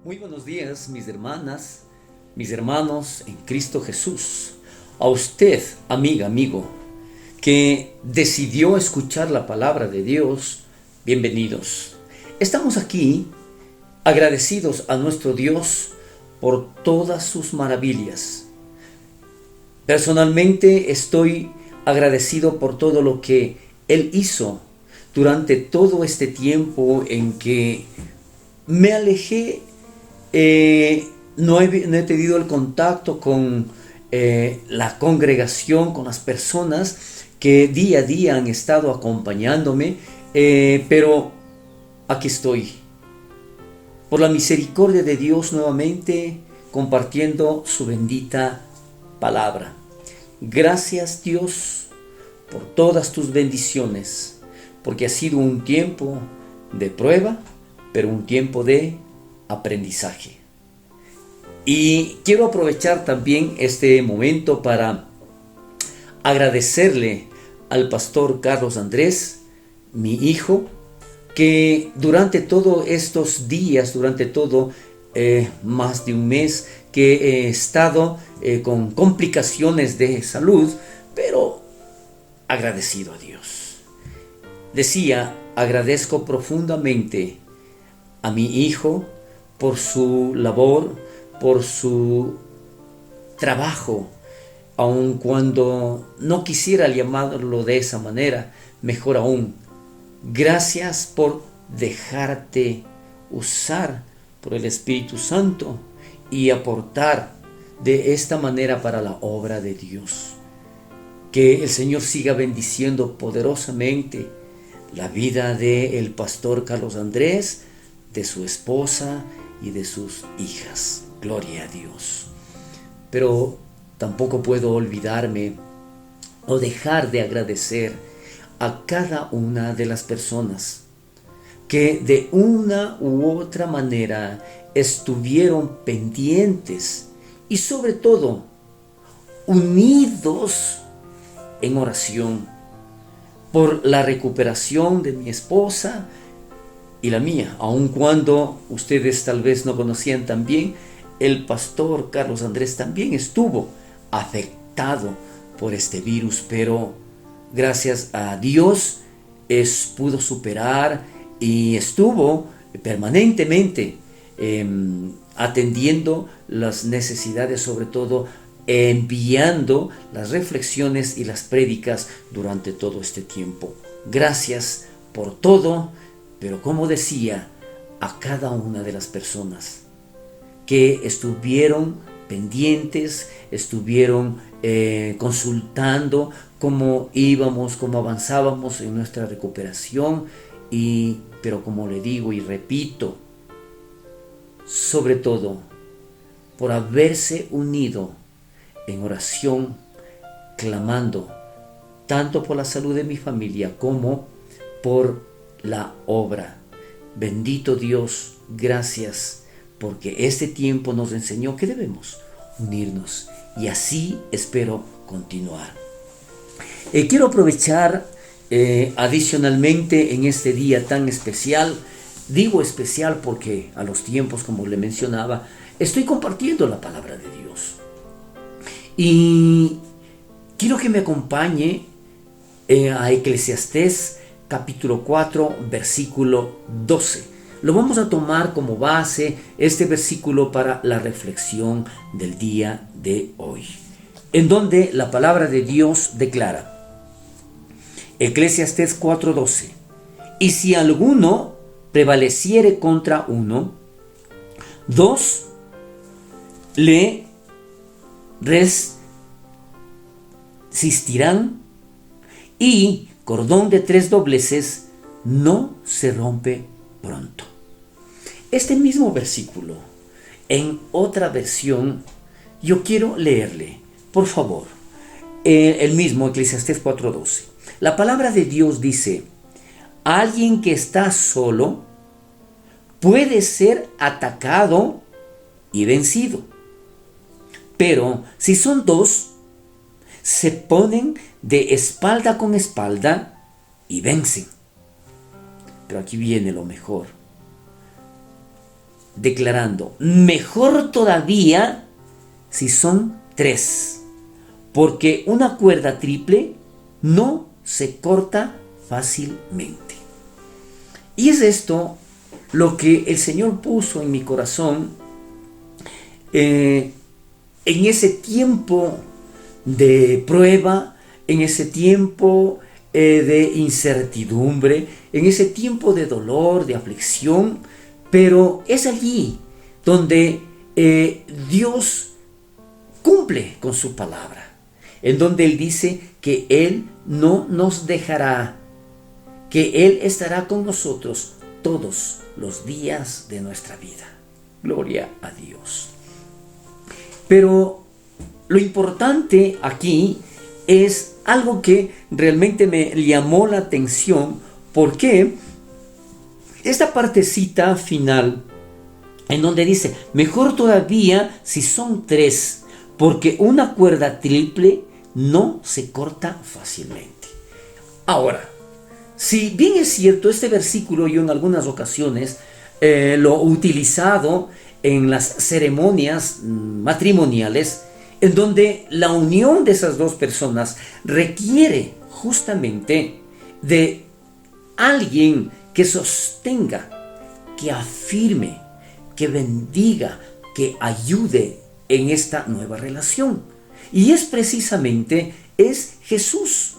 Muy buenos días, mis hermanas, mis hermanos en Cristo Jesús. A usted, amiga, amigo, que decidió escuchar la palabra de Dios, bienvenidos. Estamos aquí agradecidos a nuestro Dios por todas sus maravillas. Personalmente estoy agradecido por todo lo que Él hizo durante todo este tiempo en que me alejé. No he tenido el contacto con la congregación, con las personas que día a día han estado acompañándome, pero aquí estoy, por la misericordia de Dios, nuevamente compartiendo su bendita palabra. Gracias, Dios, por todas tus bendiciones, porque ha sido un tiempo de prueba, pero un tiempo de aprendizaje. Y quiero aprovechar también este momento para agradecerle al pastor Carlos Andrés, mi hijo, que durante todos estos días, durante todo más de un mes que he estado con complicaciones de salud, pero agradecido a Dios. Decía, agradezco profundamente a mi hijo por su labor, por su trabajo, aun cuando no quisiera llamarlo de esa manera, mejor aún, gracias por dejarte usar por el Espíritu Santo y aportar de esta manera para la obra de Dios. Que el Señor siga bendiciendo poderosamente la vida del pastor Carlos Andrés, de su esposa y de sus hijas. Gloria a Dios. Pero tampoco puedo olvidarme o dejar de agradecer a cada una de las personas que de una u otra manera estuvieron pendientes y sobre todo unidos en oración por la recuperación de mi esposa y la mía, aun cuando ustedes tal vez no conocían también, el pastor Carlos Andrés también estuvo afectado por este virus, pero gracias a Dios pudo superar y estuvo permanentemente atendiendo las necesidades, sobre todo enviando las reflexiones y las prédicas durante todo este tiempo. Gracias por todo. Pero como decía, a cada una de las personas que estuvieron pendientes, estuvieron consultando cómo íbamos, cómo avanzábamos en nuestra recuperación, pero como le digo y repito, sobre todo por haberse unido en oración, clamando tanto por la salud de mi familia como por la obra. Bendito Dios, gracias, porque este tiempo nos enseñó que debemos unirnos y así espero continuar. Quiero aprovechar adicionalmente en este día tan especial, digo especial porque a los tiempos, como le mencionaba, estoy compartiendo la palabra de Dios y quiero que me acompañe a Eclesiastés capítulo 4, versículo 12. Lo vamos a tomar como base este versículo para la reflexión del día de hoy, en donde la palabra de Dios declara, Eclesiastés 4:12, y si alguno prevaleciere contra uno, dos le resistirán, y cordón de 3 dobleces no se rompe pronto. Este mismo versículo, en otra versión, yo quiero leerle, por favor, el mismo Eclesiastés 4:12. La palabra de Dios dice, alguien que está solo puede ser atacado y vencido, pero si son dos, se ponen de espalda con espalda y vencen. Pero aquí viene lo mejor. declarando, mejor todavía si son 3, porque una cuerda triple no se corta fácilmente. Y es esto lo que el Señor puso en mi corazón en ese tiempo de prueba, en ese tiempo de incertidumbre, en ese tiempo de dolor, de aflicción, pero es allí donde Dios cumple con su palabra, en donde Él dice que Él no nos dejará, que Él estará con nosotros todos los días de nuestra vida. Gloria a Dios. Pero lo importante aquí es algo que realmente me llamó la atención, porque esta partecita final, en donde dice, mejor todavía si son 3, porque una cuerda triple no se corta fácilmente. Ahora, si bien es cierto, este versículo yo en algunas ocasiones lo he utilizado en las ceremonias matrimoniales, en donde la unión de esas dos personas requiere justamente de alguien que sostenga, que afirme, que bendiga, que ayude en esta nueva relación. Y es precisamente Jesús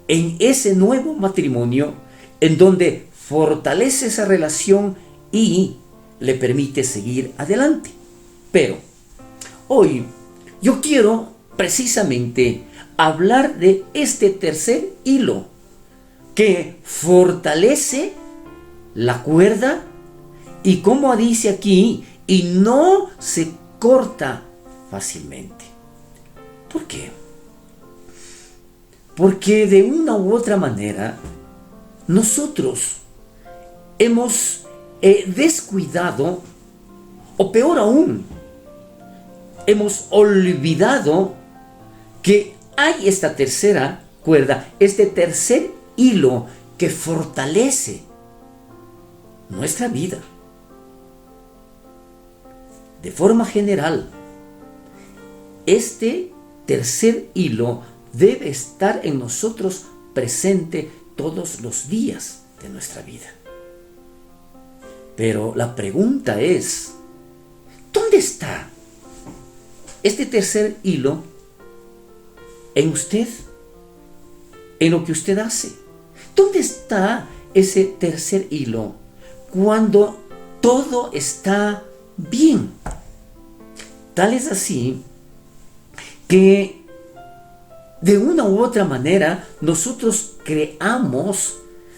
en ese nuevo matrimonio, en donde fortalece esa relación y le permite seguir adelante. Pero hoy yo quiero precisamente hablar de este tercer hilo que fortalece la cuerda y, como dice aquí, y no se corta fácilmente. ¿Por qué? Porque de una u otra manera nosotros hemos descuidado, o peor aún, hemos olvidado que hay esta tercera cuerda, este tercer hilo que fortalece nuestra vida. De forma general, este tercer hilo debe estar en nosotros presente todos los días de nuestra vida. Pero la pregunta es, ¿dónde está este tercer hilo en usted? En lo que usted hace. ¿Dónde está ese tercer hilo cuando todo está bien? Tal es así que de una u otra manera nosotros creamos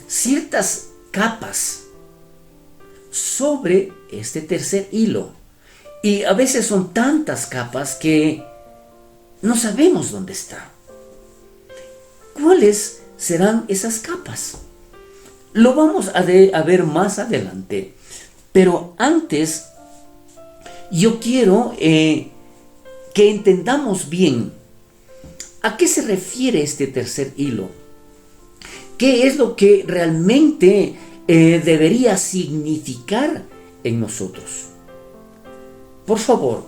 ciertas capas sobre este tercer hilo. Y a veces son tantas capas que no sabemos dónde está. ¿Cuáles serán esas capas? Lo vamos a ver más adelante. Pero antes, yo quiero que entendamos bien a qué se refiere este tercer hilo. ¿Qué es lo que realmente debería significar en nosotros? Por favor,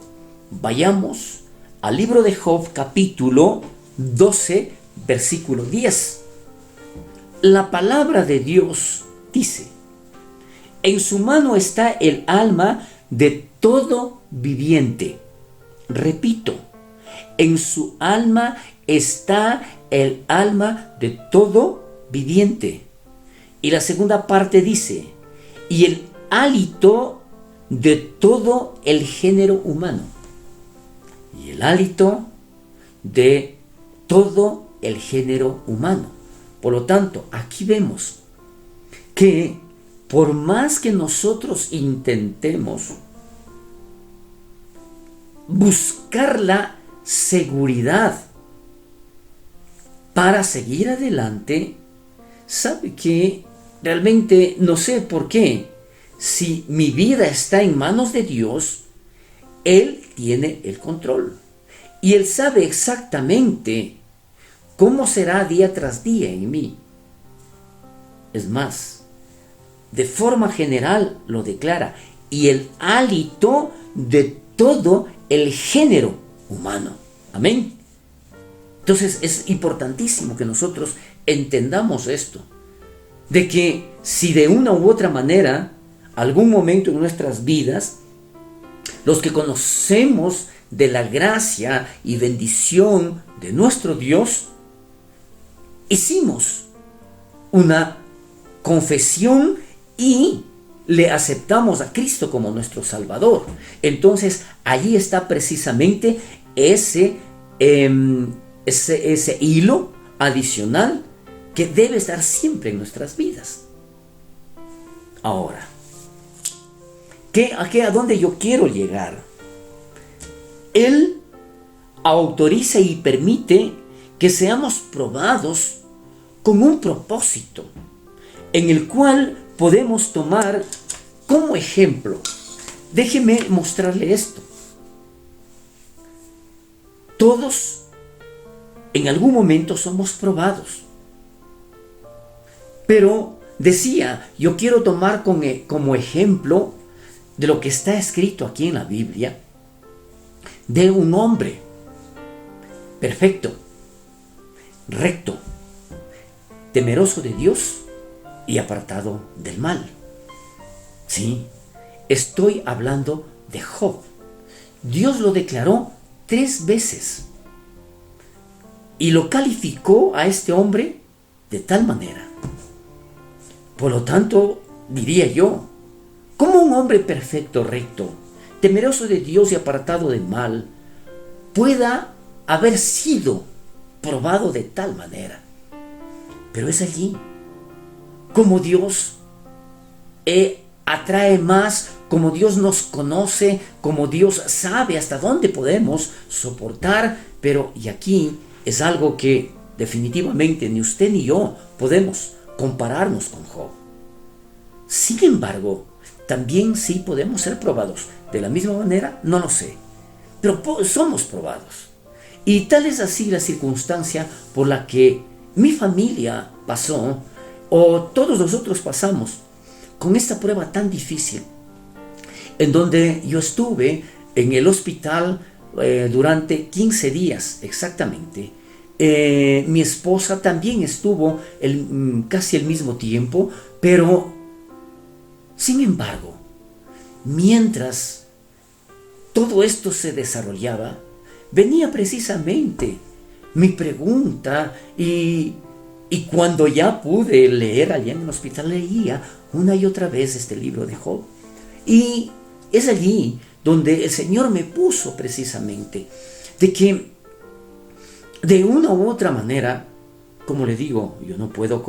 vayamos al libro de Job, capítulo 12, versículo 10. La palabra de Dios dice: en su mano está el alma de todo viviente. Repito, en su alma está el alma de todo viviente. Y la segunda parte dice: y el hálito de todo el género humano. Y el hálito de todo el género humano. Por lo tanto, aquí vemos que por más que nosotros intentemos buscar la seguridad para seguir adelante, sabe que realmente no sé por qué. Si mi vida está en manos de Dios, Él tiene el control. Y Él sabe exactamente cómo será día tras día en mí. Es más, de forma general lo declara: y el hálito de todo el género humano. Amén. Entonces es importantísimo que nosotros entendamos esto, de que si de una u otra manera, algún momento en nuestras vidas, los que conocemos de la gracia y bendición de nuestro Dios, hicimos una confesión y le aceptamos a Cristo como nuestro Salvador, entonces allí está precisamente ese hilo adicional que debe estar siempre en nuestras vidas. Ahora, ¿a dónde yo quiero llegar? Él autoriza y permite que seamos probados con un propósito, en el cual podemos tomar como ejemplo. Déjeme mostrarle esto. Todos en algún momento somos probados. Pero decía, yo quiero tomar como ejemplo de lo que está escrito aquí en la Biblia, de un hombre perfecto, recto, temeroso de Dios y apartado del mal. Sí, estoy hablando de Job. Dios lo declaró 3 veces y lo calificó a este hombre de tal manera. Por lo tanto, diría yo, ¿cómo un hombre perfecto, recto, temeroso de Dios y apartado del mal, pueda haber sido probado de tal manera? Pero es allí como Dios atrae más, como Dios nos conoce, como Dios sabe hasta dónde podemos soportar. Pero, y aquí es algo que definitivamente ni usted ni yo podemos compararnos con Job. Sin embargo, también sí podemos ser probados. De la misma manera, no lo sé, pero somos probados. Y tal es así la circunstancia por la que mi familia pasó, o todos nosotros pasamos, con esta prueba tan difícil, en donde yo estuve en el hospital durante 15 días exactamente. Mi esposa también estuvo casi el mismo tiempo, pero sin embargo, mientras todo esto se desarrollaba, venía precisamente mi pregunta, y cuando ya pude leer allá en el hospital, leía una y otra vez este libro de Job. Y es allí donde el Señor me puso precisamente de que de una u otra manera, como le digo, yo no puedo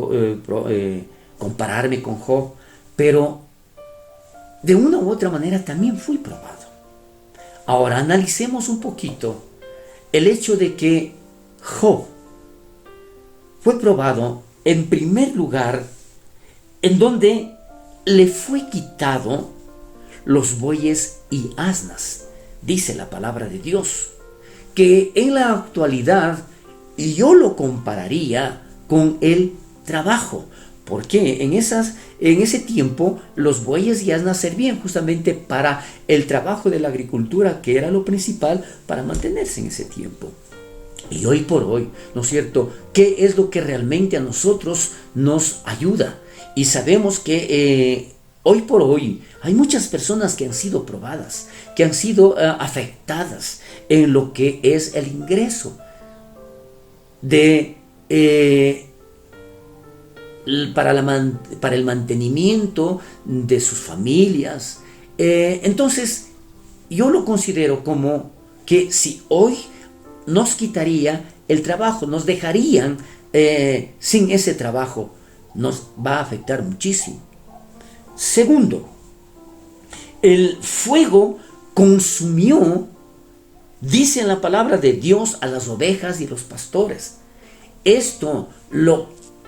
compararme con Job, pero de una u otra manera también fui probado. Ahora analicemos un poquito el hecho de que Job fue probado en primer lugar en donde le fue quitado los bueyes y asnas. Dice la palabra de Dios que en la actualidad yo lo compararía con el trabajo, porque en ese tiempo los bueyes y asnas servían justamente para el trabajo de la agricultura, que era lo principal para mantenerse en ese tiempo. Y hoy por hoy, ¿no es cierto?, ¿qué es lo que realmente a nosotros nos ayuda? Y sabemos que hoy por hoy hay muchas personas que han sido probadas, que han sido afectadas en lo que es el ingreso para el mantenimiento de sus familias. Entonces, yo lo considero como que si hoy nos quitaría el trabajo, nos dejarían sin ese trabajo, nos va a afectar muchísimo. Segundo, el fuego consumió, dice en la palabra de Dios, a las ovejas y los pastores. Esto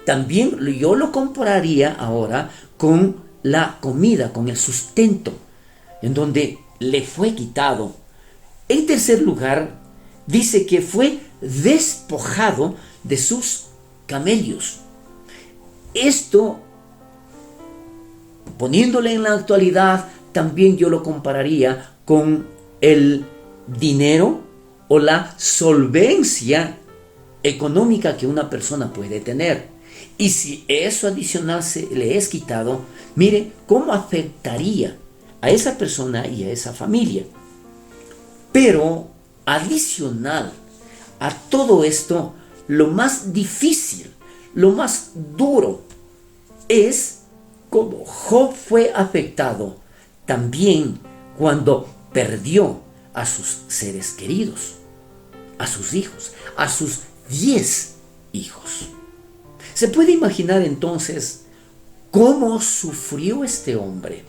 también yo lo compararía ahora con la comida, con el sustento, en donde le fue quitado. En tercer lugar, dice que fue despojado de sus camellos. Esto, poniéndole en la actualidad, también yo lo compararía con el dinero o la solvencia económica que una persona puede tener. Y si eso adicional se le es quitado, mire cómo afectaría a esa persona y a esa familia. Pero adicional a todo esto, lo más difícil, lo más duro es cómo Job fue afectado también cuando perdió a sus seres queridos, a sus hijos, a sus 10 hijos. Se puede imaginar entonces cómo sufrió este hombre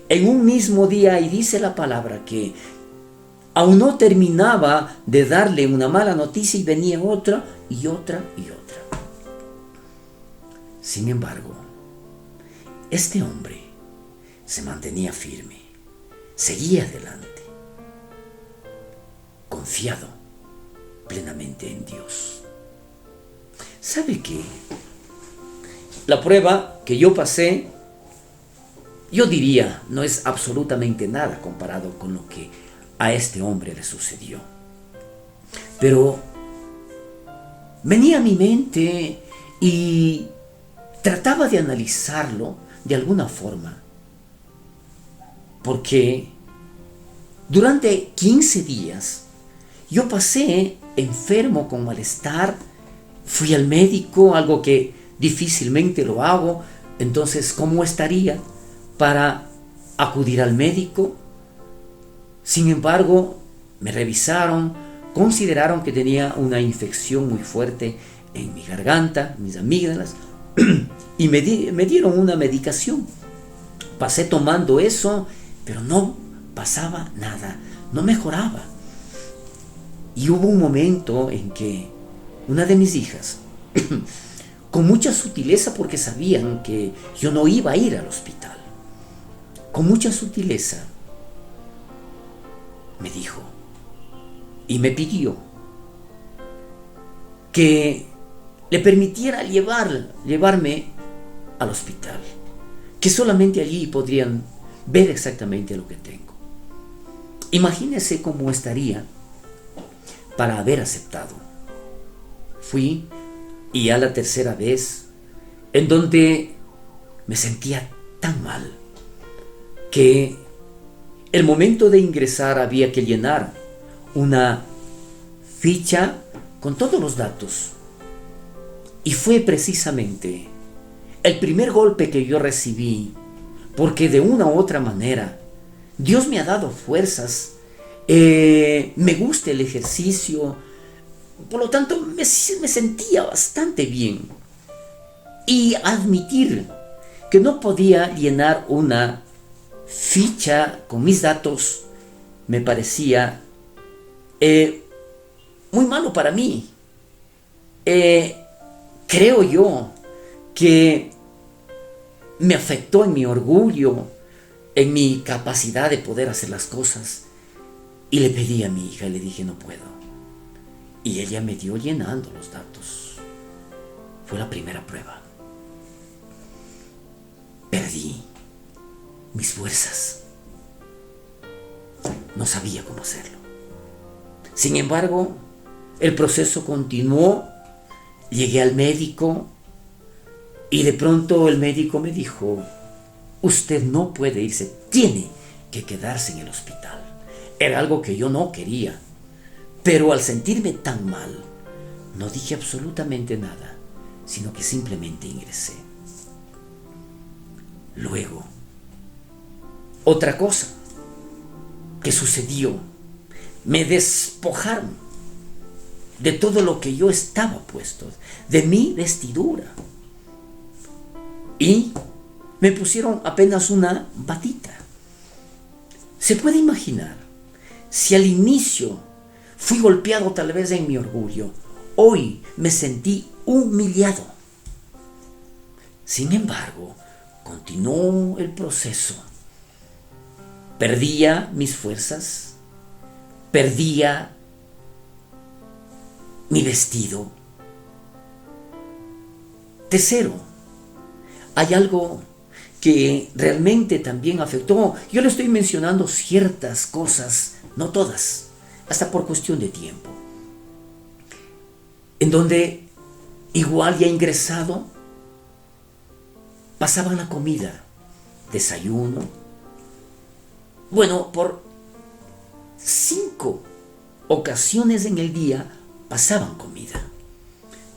en un mismo día, y dice la palabra que aún no terminaba de darle una mala noticia y venía otra y otra y otra. Sin embargo, este hombre se mantenía firme, seguía adelante, confiado plenamente en Dios. ¿Sabe qué? La prueba que yo pasé, yo diría, no es absolutamente nada comparado con lo que a este hombre le sucedió. Pero venía a mi mente y trataba de analizarlo de alguna forma, porque durante 15 días yo pasé enfermo con malestar, fui al médico, algo que difícilmente lo hago. Entonces, ¿cómo estaría para acudir al médico? Sin embargo, me revisaron, consideraron que tenía una infección muy fuerte en mi garganta, mis amígdalas, y me dieron una medicación. Pasé tomando eso, pero no pasaba nada, no mejoraba. Y hubo un momento en que una de mis hijas, con mucha sutileza, porque sabían que yo no iba a ir al hospital, con mucha sutileza me dijo y me pidió que le permitiera llevarme al hospital, que solamente allí podrían ver exactamente lo que tengo. Imagínese cómo estaría para haber aceptado. Fui, y a la tercera vez, en donde me sentía tan mal que el momento de ingresar había que llenar una ficha con todos los datos. Y fue precisamente el primer golpe que yo recibí, porque de una u otra manera Dios me ha dado fuerzas, me gusta el ejercicio, por lo tanto me sentía bastante bien. Y admitir que no podía llenar una ficha con mis datos me parecía muy malo para mí. Creo yo que me afectó en mi orgullo, en mi capacidad de poder hacer las cosas. Y le pedí a mi hija, le dije, no puedo. Y ella me dio llenando los datos. Fue la primera prueba. Perdí mis fuerzas. No sabía cómo hacerlo. Sin embargo, el proceso continuó. Llegué al médico y de pronto el médico me dijo, usted no puede irse, tiene que quedarse en el hospital. Era algo que yo no quería, pero al sentirme tan mal, no dije absolutamente nada, sino que simplemente ingresé. Luego, otra cosa que sucedió, me despojaron de todo lo que yo estaba puesto, de mi vestidura, y me pusieron apenas una batita. ¿Se puede imaginar? Si al inicio fui golpeado tal vez en mi orgullo, hoy me sentí humillado. Sin embargo, continuó el proceso. Perdía mis fuerzas, perdía mi vestido. Tercero, hay algo que realmente también afectó. Yo le estoy mencionando ciertas cosas, no todas, hasta por cuestión de tiempo, en donde igual ya ingresado, pasaban la comida, desayuno, bueno, por 5 ocasiones en el día pasaban comida,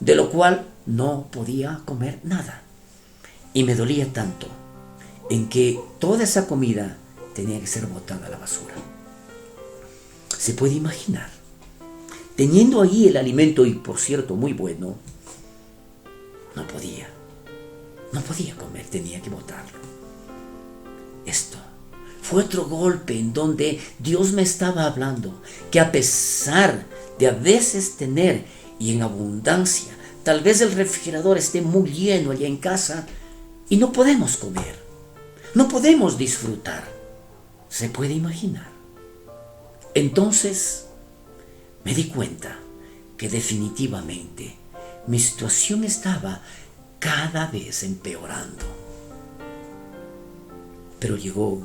de lo cual no podía comer nada. Y me dolía tanto en que toda esa comida tenía que ser botada a la basura. Se puede imaginar, teniendo ahí el alimento, y por cierto muy bueno, no podía comer, tenía que botarlo. Esto fue otro golpe en donde Dios me estaba hablando que a pesar de a veces tener y en abundancia, tal vez el refrigerador esté muy lleno allá en casa y no podemos comer, no podemos disfrutar. ¿Se puede imaginar? Entonces me di cuenta que definitivamente mi situación estaba cada vez empeorando. Pero llegó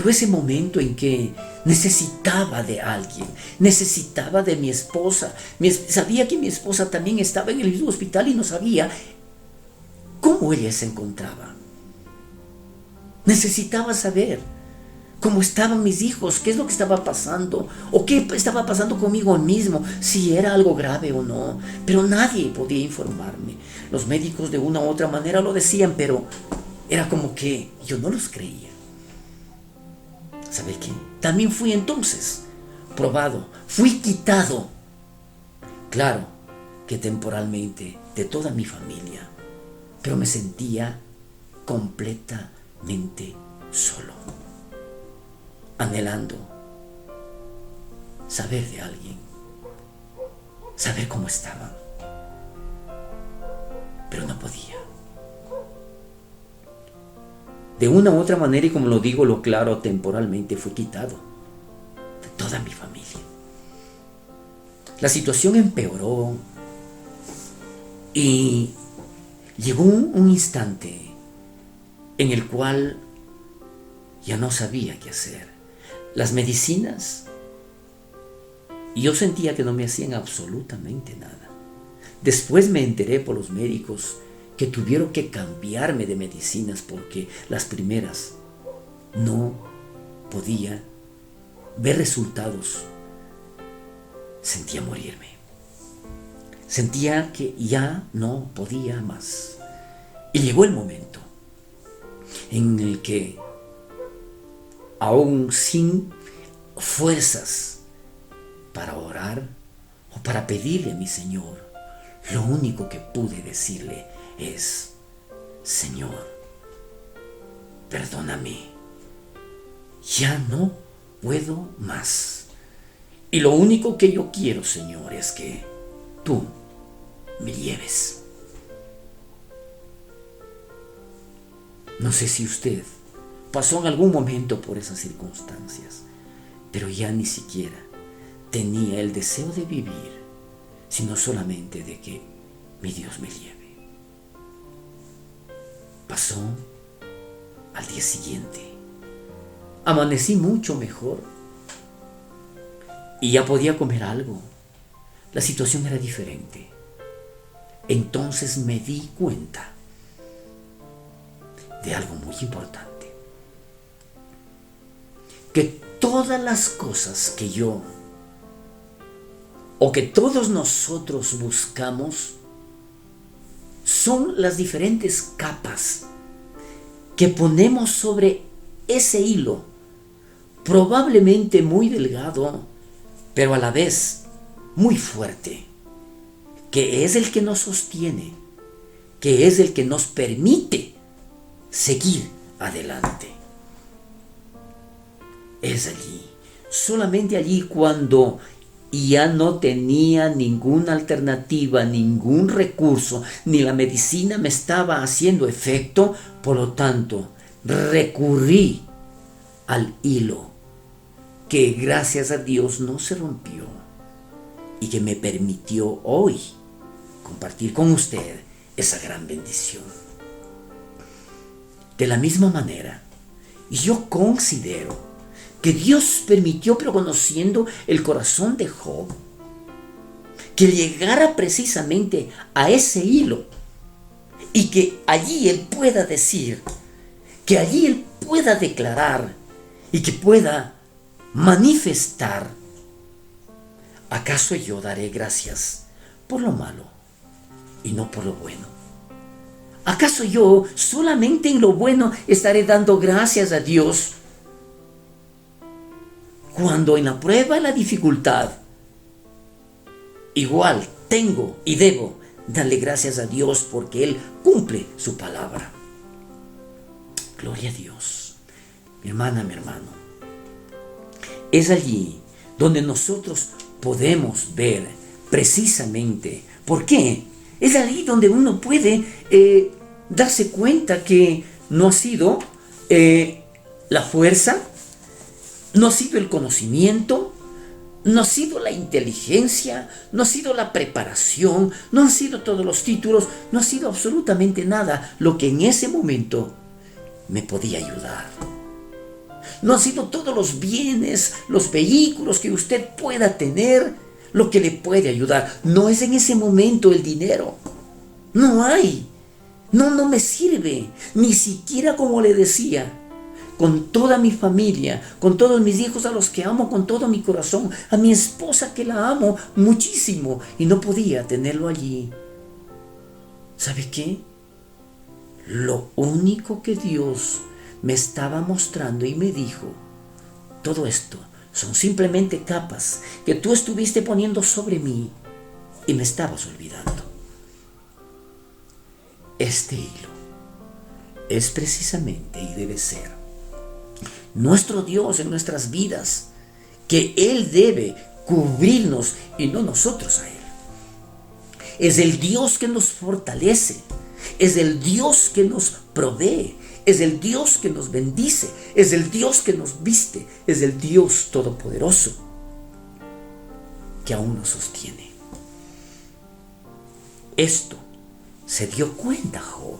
ese momento en que necesitaba de alguien, necesitaba de mi esposa. Sabía que mi esposa también estaba en el mismo hospital y no sabía cómo ella se encontraba. Necesitaba saber cómo estaban mis hijos, qué es lo que estaba pasando, o qué estaba pasando conmigo mismo, si era algo grave o no. Pero nadie podía informarme. Los médicos de una u otra manera lo decían, pero era como que yo no los creía. ¿Sabe qué? También fui entonces probado, fui quitado, claro que temporalmente, de toda mi familia, pero me sentía completamente solo, anhelando saber de alguien, saber cómo estaban, pero no podía. De una u otra manera, y como lo digo, lo claro, temporalmente fui quitado de toda mi familia. La situación empeoró y llegó un instante en el cual ya no sabía qué hacer. Las medicinas, yo sentía que no me hacían absolutamente nada. Después me enteré por los médicos que tuvieron que cambiarme de medicinas porque las primeras no podía ver resultados. Sentía morirme. Sentía que ya no podía más. Y llegó el momento en el que, aún sin fuerzas para orar o para pedirle a mi Señor, lo único que pude decirle es: Señor, perdóname, ya no puedo más. Y lo único que yo quiero, Señor, es que tú me lleves. No sé si usted pasó en algún momento por esas circunstancias, pero ya ni siquiera tenía el deseo de vivir, sino solamente de que mi Dios me lleve. Pasó al día siguiente. Amanecí mucho mejor y ya podía comer algo. La situación era diferente. Entonces me di cuenta de algo muy importante: que todas las cosas que yo o que todos nosotros buscamos son las diferentes capas que ponemos sobre ese hilo, probablemente muy delgado, pero a la vez muy fuerte, que es el que nos sostiene, que es el que nos permite seguir adelante. Es allí, solamente allí, cuando ya no tenía ninguna alternativa, ningún recurso, ni la medicina me estaba haciendo efecto, por lo tanto, recurrí al hilo que, gracias a Dios, no se rompió y que me permitió hoy compartir con usted esa gran bendición. De la misma manera, yo considero que Dios permitió, pero conociendo el corazón de Job, que llegara precisamente a ese hilo y que allí él pueda decir, que allí él pueda declarar y que pueda manifestar: ¿acaso yo daré gracias por lo malo y no por lo bueno? ¿Acaso yo solamente en lo bueno estaré dando gracias a Dios cuando en la prueba, en la dificultad, igual tengo y debo darle gracias a Dios porque Él cumple su palabra? Gloria a Dios. Mi hermana, mi hermano, es allí donde nosotros podemos ver precisamente por qué. Es allí donde uno puede darse cuenta que no ha sido la fuerza, no ha sido el conocimiento, no ha sido la inteligencia, no ha sido la preparación, no han sido todos los títulos, no ha sido absolutamente nada lo que en ese momento me podía ayudar. No han sido todos los bienes, los vehículos que usted pueda tener lo que le puede ayudar. No es en ese momento el dinero. No hay. No me sirve. Ni siquiera, como le decía, con toda mi familia, con todos mis hijos a los que amo con todo mi corazón, a mi esposa que la amo muchísimo y no podía tenerlo allí. ¿Sabe qué? Lo único que Dios me estaba mostrando y me dijo: todo esto son simplemente capas que tú estuviste poniendo sobre mí y me estabas olvidando. Este hilo es precisamente y debe ser nuestro Dios en nuestras vidas, que Él debe cubrirnos y no nosotros a Él. Es el Dios que nos fortalece, es el Dios que nos provee, es el Dios que nos bendice, es el Dios que nos viste, es el Dios todopoderoso que aún nos sostiene. Esto se dio cuenta Job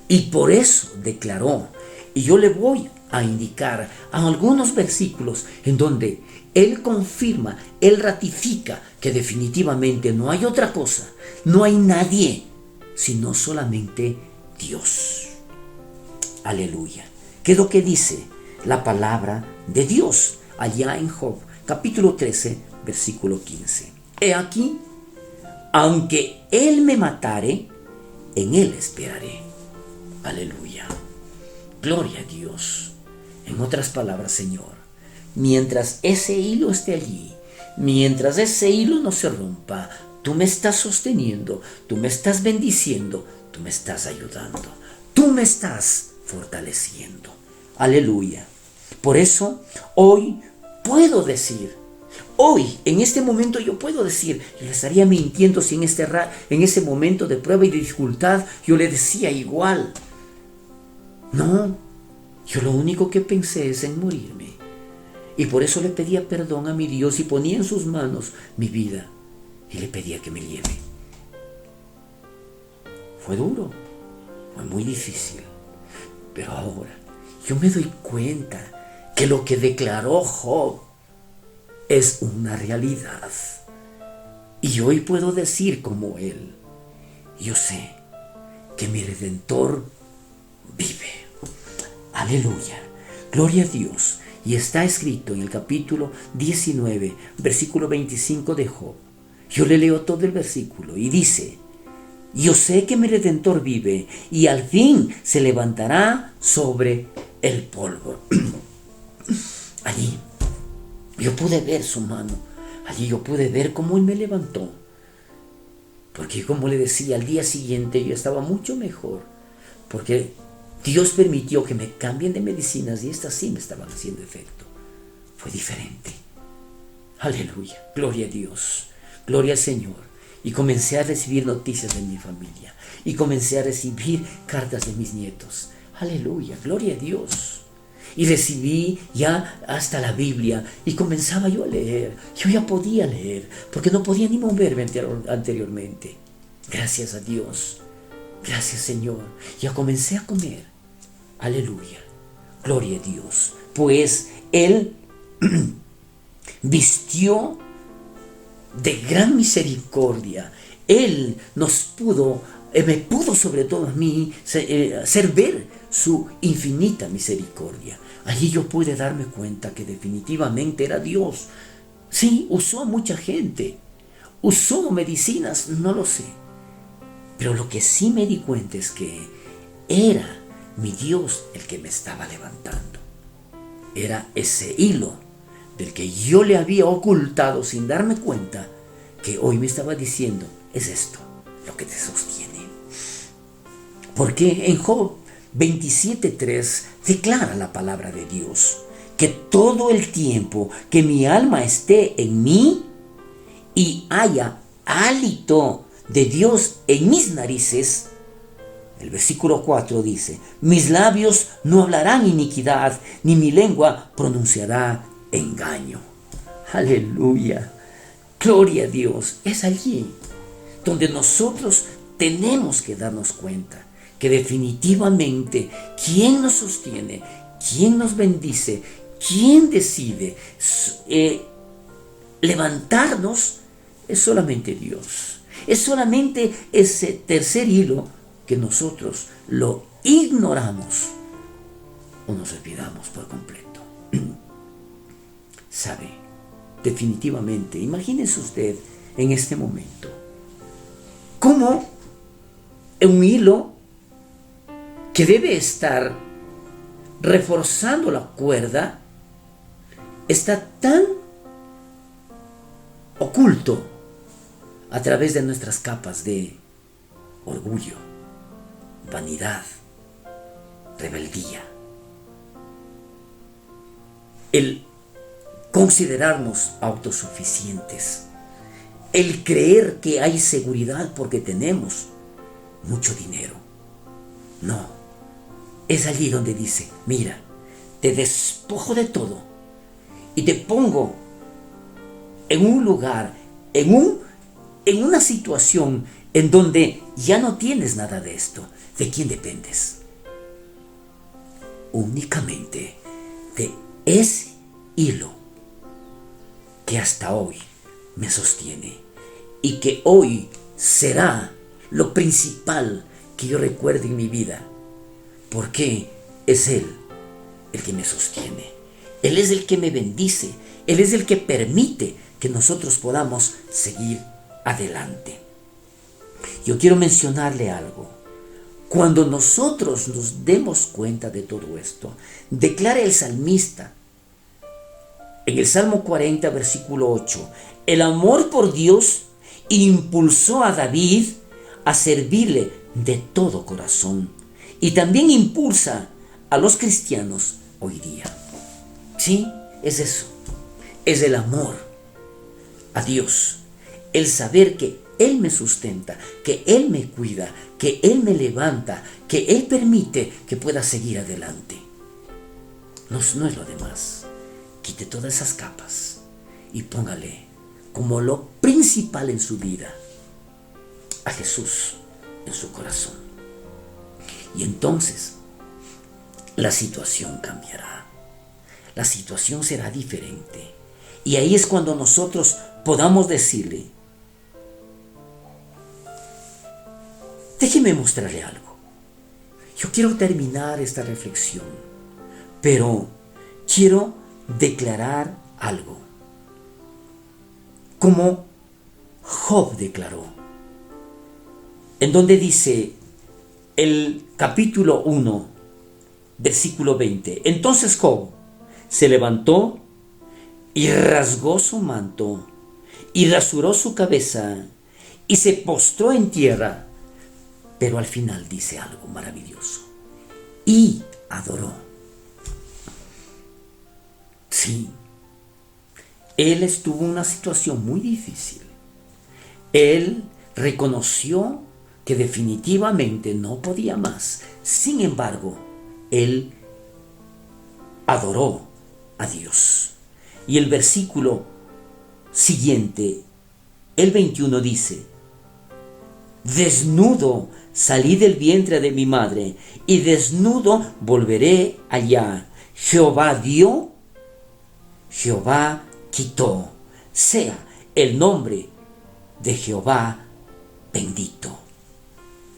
y por eso declaró, y yo le voy a indicar a algunos versículos en donde él confirma, él ratifica que definitivamente no hay otra cosa, no hay nadie, sino solamente Dios. Aleluya. ¿Qué es lo que dice la palabra de Dios allá en Job, capítulo 13, versículo 15? He aquí, aunque Él me matare, en Él esperaré. Aleluya. Gloria a Dios. En otras palabras, Señor, mientras ese hilo esté allí, mientras ese hilo no se rompa, tú me estás sosteniendo, tú me estás bendiciendo, tú me estás ayudando, tú me estás fortaleciendo. Aleluya. Por eso hoy puedo decir, hoy en este momento yo puedo decir, yo le estaría mintiendo si en ese momento de prueba y de dificultad yo le decía igual. No, yo lo único que pensé es en morirme. Y por eso le pedía perdón a mi Dios y ponía en sus manos mi vida y le pedía que me lleve. Fue duro, fue muy difícil. Pero ahora yo me doy cuenta que lo que declaró Job es una realidad. Y hoy puedo decir como él, yo sé que mi Redentor vive. Aleluya. Gloria a Dios. Y está escrito en el capítulo 19, versículo 25 de Job. Yo le leo todo el versículo y dice: yo sé que mi Redentor vive y al fin se levantará sobre el polvo. Allí yo pude ver su mano. Allí yo pude ver cómo Él me levantó. Porque como le decía, al día siguiente yo estaba mucho mejor. Porque Dios permitió que me cambien de medicinas y estas sí me estaban haciendo efecto. Fue diferente. Aleluya. Gloria a Dios. Gloria al Señor. Y comencé a recibir noticias de mi familia. Y comencé a recibir cartas de mis nietos. Aleluya, gloria a Dios. Y recibí ya hasta la Biblia. Y comenzaba yo a leer. Yo ya podía leer. Porque no podía ni moverme anteriormente. Gracias a Dios. Gracias, Señor. Ya comencé a comer. Aleluya. Gloria a Dios. Pues Él vistió de gran misericordia. Él me pudo sobre todo a mí hacer ver su infinita misericordia. Allí yo pude darme cuenta que definitivamente era Dios. Sí, usó a mucha gente, usó medicinas, no lo sé. Pero lo que sí me di cuenta es que era mi Dios el que me estaba levantando. Era ese hilo del que yo le había ocultado sin darme cuenta, que hoy me estaba diciendo, es esto lo que te sostiene. Porque en Job 27:3 declara la palabra de Dios, que todo el tiempo que mi alma esté en mí y haya hálito de Dios en mis narices, el versículo 4 dice, mis labios no hablarán iniquidad, ni mi lengua pronunciará engaño. Aleluya. Gloria a Dios. Es allí donde nosotros tenemos que darnos cuenta que definitivamente quien nos sostiene, quien nos bendice, quien decide levantarnos, es solamente Dios. Es solamente ese tercer hilo que nosotros lo ignoramos o nos olvidamos por completo. ¿Sabe? Definitivamente, imagínese usted en este momento cómo un hilo que debe estar reforzando la cuerda está tan oculto a través de nuestras capas de orgullo, vanidad, rebeldía. El considerarnos autosuficientes, el creer que hay seguridad porque tenemos mucho dinero. No, es allí donde dice, mira, te despojo de todo y te pongo en un lugar, en una situación en donde ya no tienes nada de esto. ¿De quién dependes? Únicamente de ese hilo que hasta hoy me sostiene y que hoy será lo principal que yo recuerde en mi vida, porque es Él el que me sostiene. Él es el que me bendice. Él es el que permite que nosotros podamos seguir adelante. Yo quiero mencionarle algo. Cuando nosotros nos demos cuenta de todo esto, declara el salmista en el Salmo 40, versículo 8, el amor por Dios impulsó a David a servirle de todo corazón, y también impulsa a los cristianos hoy día. Sí, es eso, es el amor a Dios, el saber que Él me sustenta, que Él me cuida, que Él me levanta, que Él permite que pueda seguir adelante. No es lo demás. Quite todas esas capas y póngale como lo principal en su vida a Jesús en su corazón. Y entonces la situación cambiará. La situación será diferente. Y ahí es cuando nosotros podamos decirle, déjeme mostrarle algo. Yo quiero terminar esta reflexión, pero quiero declarar algo. Como Job declaró, en donde dice el capítulo 1, versículo 20. Entonces Job se levantó y rasgó su manto y rasuró su cabeza y se postró en tierra. Pero al final dice algo maravilloso. Y adoró. Sí, él estuvo en una situación muy difícil. Él reconoció que definitivamente no podía más. Sin embargo, él adoró a Dios. Y el versículo siguiente, el 21 dice, desnudo salí del vientre de mi madre, y desnudo volveré allá. Jehová dio, Jehová quitó. Sea el nombre de Jehová bendito.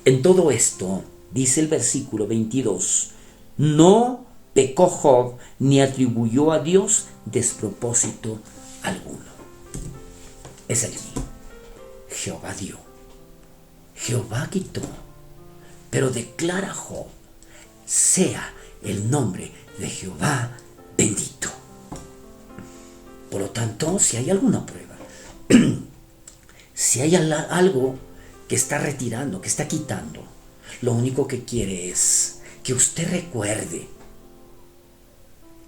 En todo esto, dice el versículo 22, no pecó Job ni atribuyó a Dios despropósito alguno. Es allí. Jehová dio, Jehová quitó, pero declara Job, sea el nombre de Jehová bendito. Por lo tanto, si hay alguna prueba, si hay algo que está retirando, que está quitando, lo único que quiere es que usted recuerde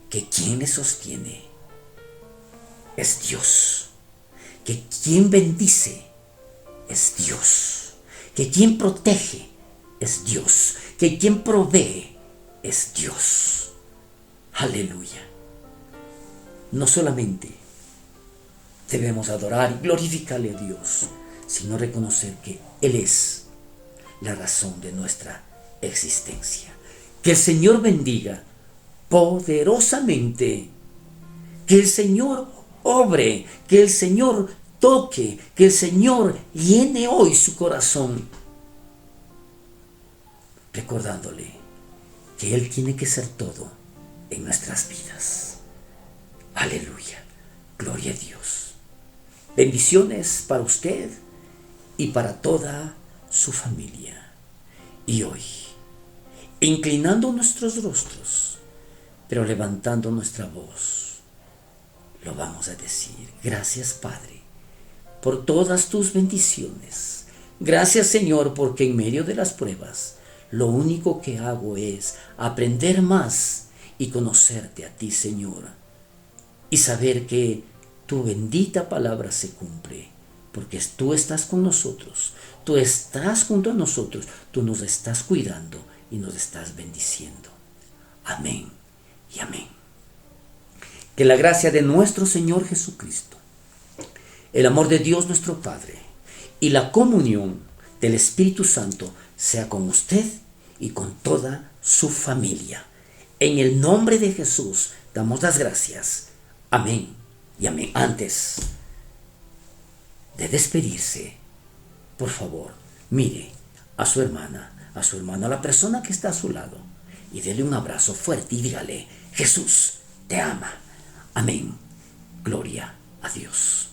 que quien le sostiene es Dios, que quien bendice es Dios, que quien protege es Dios, que quien provee es Dios. Aleluya. No solamente debemos adorar y glorificarle a Dios, sino reconocer que Él es la razón de nuestra existencia. Que el Señor bendiga poderosamente, que el Señor obre, que el Señor toque, que el Señor llene hoy su corazón, recordándole que Él tiene que ser todo en nuestras vidas. Aleluya, gloria a Dios. Bendiciones para usted y para toda su familia. Y hoy, inclinando nuestros rostros, pero levantando nuestra voz, lo vamos a decir: gracias, Padre, por todas tus bendiciones. Gracias, Señor, porque en medio de las pruebas, lo único que hago es aprender más y conocerte a ti, Señor, y saber que tu bendita palabra se cumple, porque tú estás con nosotros, tú estás junto a nosotros, tú nos estás cuidando y nos estás bendiciendo. Amén y amén. Que la gracia de nuestro Señor Jesucristo, el amor de Dios nuestro Padre y la comunión del Espíritu Santo sea con usted y con toda su familia. En el nombre de Jesús damos las gracias. Amén y amén. Antes de despedirse, por favor, mire a su hermana, a la persona que está a su lado, y dele un abrazo fuerte y dígale: Jesús te ama. Amén. Gloria a Dios.